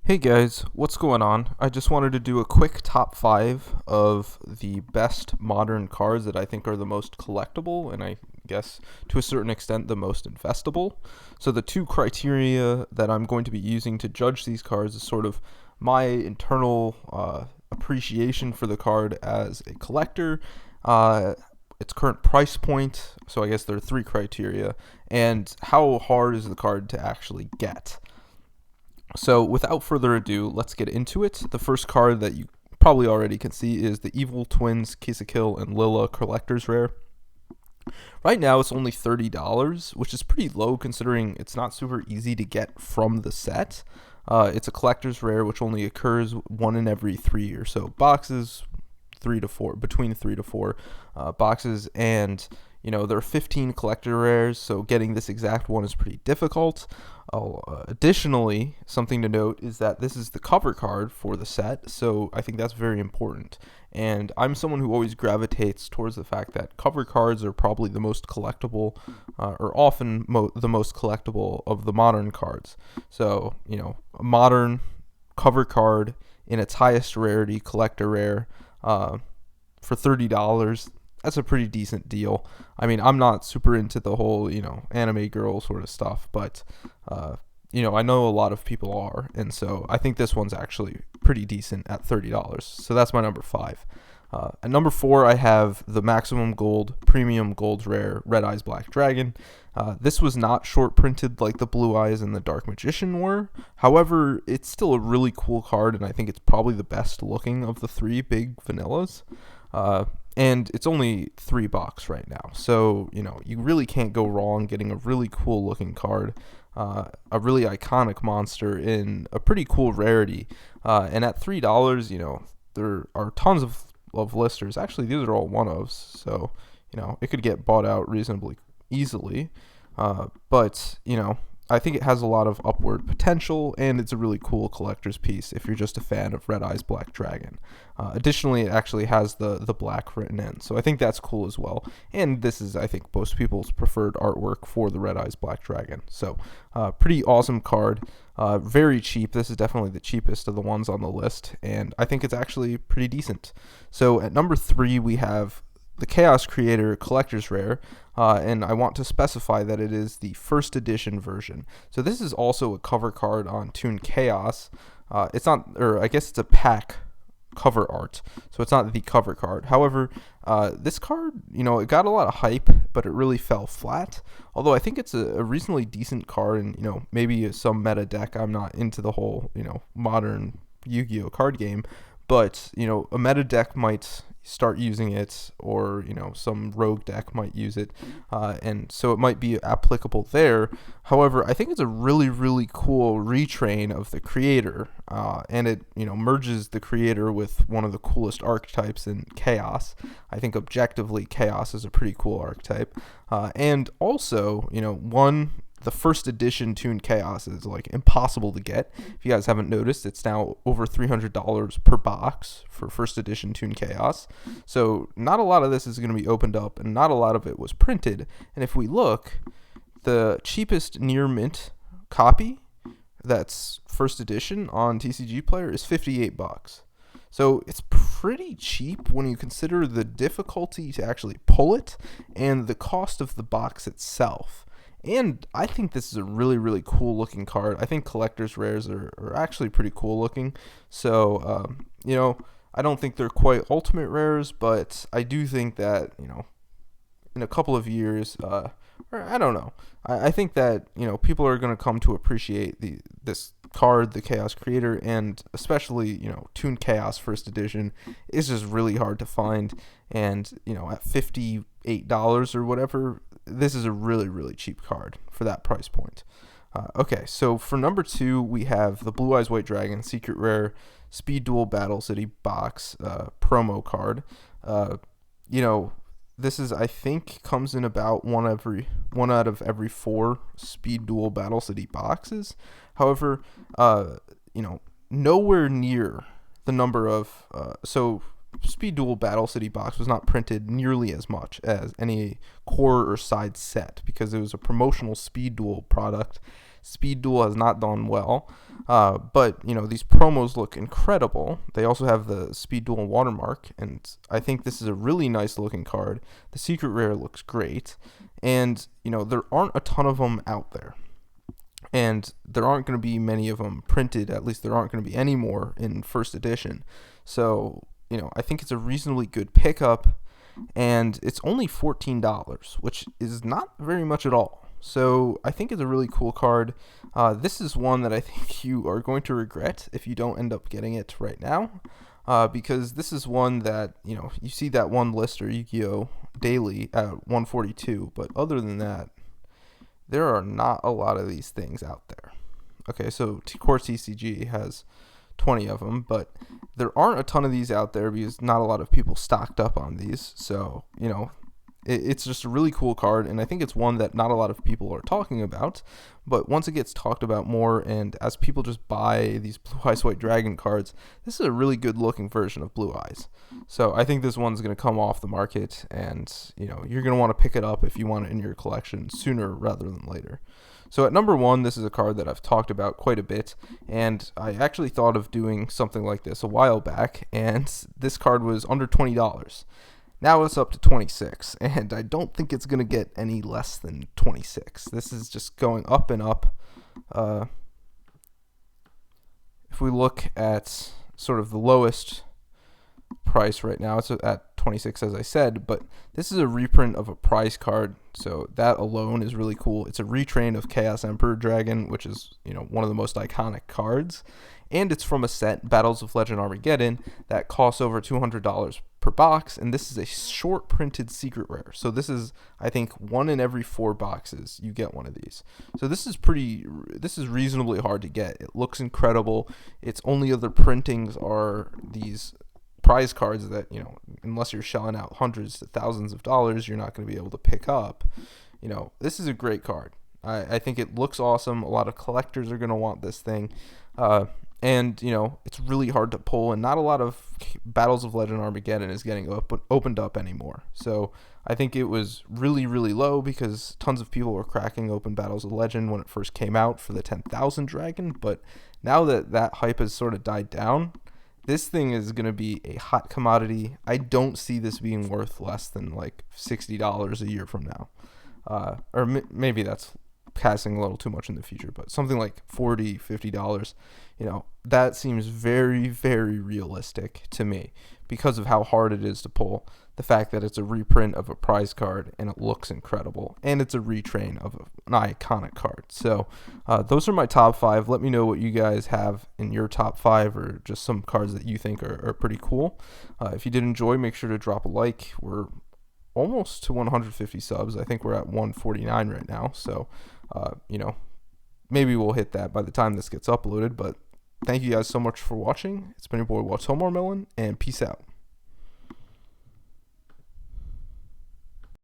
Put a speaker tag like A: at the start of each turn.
A: Hey guys, what's going on? I just wanted to do a quick top 5 of the best modern cards that I think are the most collectible and I guess to a certain extent the most investable. So the two criteria that I'm going to be using to judge these cards is sort of my internal appreciation for the card as a collector, uh, its current price point, so I guess there are three criteria, and how hard is the card to actually get. So, without further ado, let's get into it. The first card that you probably already can see is the Evil Twins Kill and Lilla Collector's Rare. Right now, it's only $30, which is pretty low considering it's not super easy to get from the set. It's a collector's rare, which only occurs one in every three or so boxes, between three to four boxes, and there are 15 collector rares, so getting this exact one is pretty difficult. Additionally, something to note is that this is the cover card for the set, so I think that's very important. And I'm someone who always gravitates towards the fact that cover cards are probably the most collectible, or often the most collectible of the modern cards. So, a modern cover card in its highest rarity, collector rare, for $30, that's a pretty decent deal. I mean, I'm not super into the whole, anime girl sort of stuff, but, I know a lot of people are, and so I think this one's actually pretty decent at $30. So that's my number 5. At number 4, I have the Maximum Gold Premium Gold Rare Red Eyes Black Dragon. This was not short printed like the Blue Eyes and the Dark Magician were. However, it's still a really cool card, and I think it's probably the best looking of the three big vanillas. And it's only $3 right now. So, you really can't go wrong getting a really cool looking card, a really iconic monster in a pretty cool rarity. And at $3, there are tons of listers. Actually, these are all one-ofs, so, it could get bought out reasonably easily. But, I think it has a lot of upward potential, and it's a really cool collector's piece if you're just a fan of Red Eyes Black Dragon. Additionally, it actually has the black written in, so I think that's cool as well. And this is, I think, most people's preferred artwork for the Red Eyes Black Dragon. So, pretty awesome card. Very cheap. This is definitely the cheapest of the ones on the list, and I think it's actually pretty decent. So, at number 3, we have the Chaos Creator Collector's Rare, and I want to specify that it is the first edition version. So this is also a cover card on Toon Chaos. It's not, or I guess it's a pack cover art, so it's not the cover card. However, this card, it got a lot of hype, but it really fell flat. Although I think it's a reasonably decent card, and maybe some meta deck. I'm not into the whole modern Yu-Gi-Oh card game, but a meta deck might start using it, or some rogue deck might use it, and so it might be applicable there. However, I think it's a really cool retrain of the creator, and it merges the creator with one of the coolest archetypes in Chaos. I think objectively Chaos is a pretty cool archetype, and also the first edition Toon Chaos is like impossible to get. If you guys haven't noticed, it's now over $300 per box for first edition Toon Chaos. So not a lot of this is going to be opened up, and not a lot of it was printed. And if we look, the cheapest near mint copy that's first edition on TCG Player is $58. So it's pretty cheap when you consider the difficulty to actually pull it and the cost of the box itself. And I think this is a really cool looking card. I think collector's rares are actually pretty cool looking. So, I don't think they're quite ultimate rares, but I do think that, in a couple of years, or I don't know, I think that, people are going to come to appreciate this card, the Chaos Creator, and especially, Toon Chaos First Edition is just really hard to find. And, at $58 or whatever, this is a really cheap card for that price point. Okay, so for number 2, we have the Blue Eyes White Dragon Secret Rare Speed Duel Battle City box promo card. This is, I think, comes in about one out of every 4 Speed Duel Battle City boxes. However, nowhere near the number of Speed Duel Battle City box was not printed nearly as much as any core or side set because it was a promotional Speed Duel product. Speed Duel has not done well. But, these promos look incredible. They also have the Speed Duel watermark, and I think this is a really nice looking card. The secret rare looks great, and, there aren't a ton of them out there. And there aren't going to be many of them printed, at least there aren't going to be any more in first edition. So, I think it's a reasonably good pickup, and it's only $14, which is not very much at all. So I think it's a really cool card. This is one that I think you are going to regret if you don't end up getting it right now, because this is one that, you see that one lister, Yu-Gi-Oh! Daily at 142, but other than that, there are not a lot of these things out there. Okay, so Core TCG has 20 of them, but there aren't a ton of these out there because not a lot of people stocked up on these. So, it's just a really cool card, and I think it's one that not a lot of people are talking about. But once it gets talked about more, and as people just buy these Blue Eyes White Dragon cards, this is a really good looking version of Blue Eyes. So I think this one's going to come off the market, and you're going to want to pick it up if you want it in your collection sooner rather than later. So at number 1, this is a card that I've talked about quite a bit, and I actually thought of doing something like this a while back, and this card was under $20. Now it's up to 26, and I don't think it's going to get any less than 26. This is just going up and up. If we look at sort of the lowest price right now, it's at 26, as I said, but this is a reprint of a prize card, so that alone is really cool. It's a retrain of Chaos Emperor Dragon, which is, one of the most iconic cards, and it's from a set, Battles of Legend Armageddon, that costs over $200 per box, and this is a short printed secret rare. So this is, I think, 1 in every 4 boxes you get one of these. So this is reasonably hard to get. It looks incredible. Its only other printings are these prize cards that, unless you're shelling out hundreds to thousands of dollars, you're not going to be able to pick up. This is a great card. I think it looks awesome. A lot of collectors are going to want this thing. And, it's really hard to pull, and not a lot of Battles of Legend Armageddon is getting opened up anymore. So I think it was really, really low because tons of people were cracking open Battles of Legend when it first came out for the 10,000 Dragon. But now that hype has sort of died down, this thing is going to be a hot commodity. I don't see this being worth less than like $60 a year from now. Or maybe that's passing a little too much in the future, but something like $40, $50, that seems very, very realistic to me because of how hard it is to pull. The fact that it's a reprint of a prize card and it looks incredible, and it's a retrain of an iconic card. So those are my top 5. Let me know what you guys have in your top 5, or just some cards that you think are pretty cool. If you did enjoy, make sure to drop a like. We're almost to 150 subs. I think we're at 149 right now. So, maybe we'll hit that by the time this gets uploaded. But thank you guys so much for watching. It's been your boy, Watomar Melon, and peace out.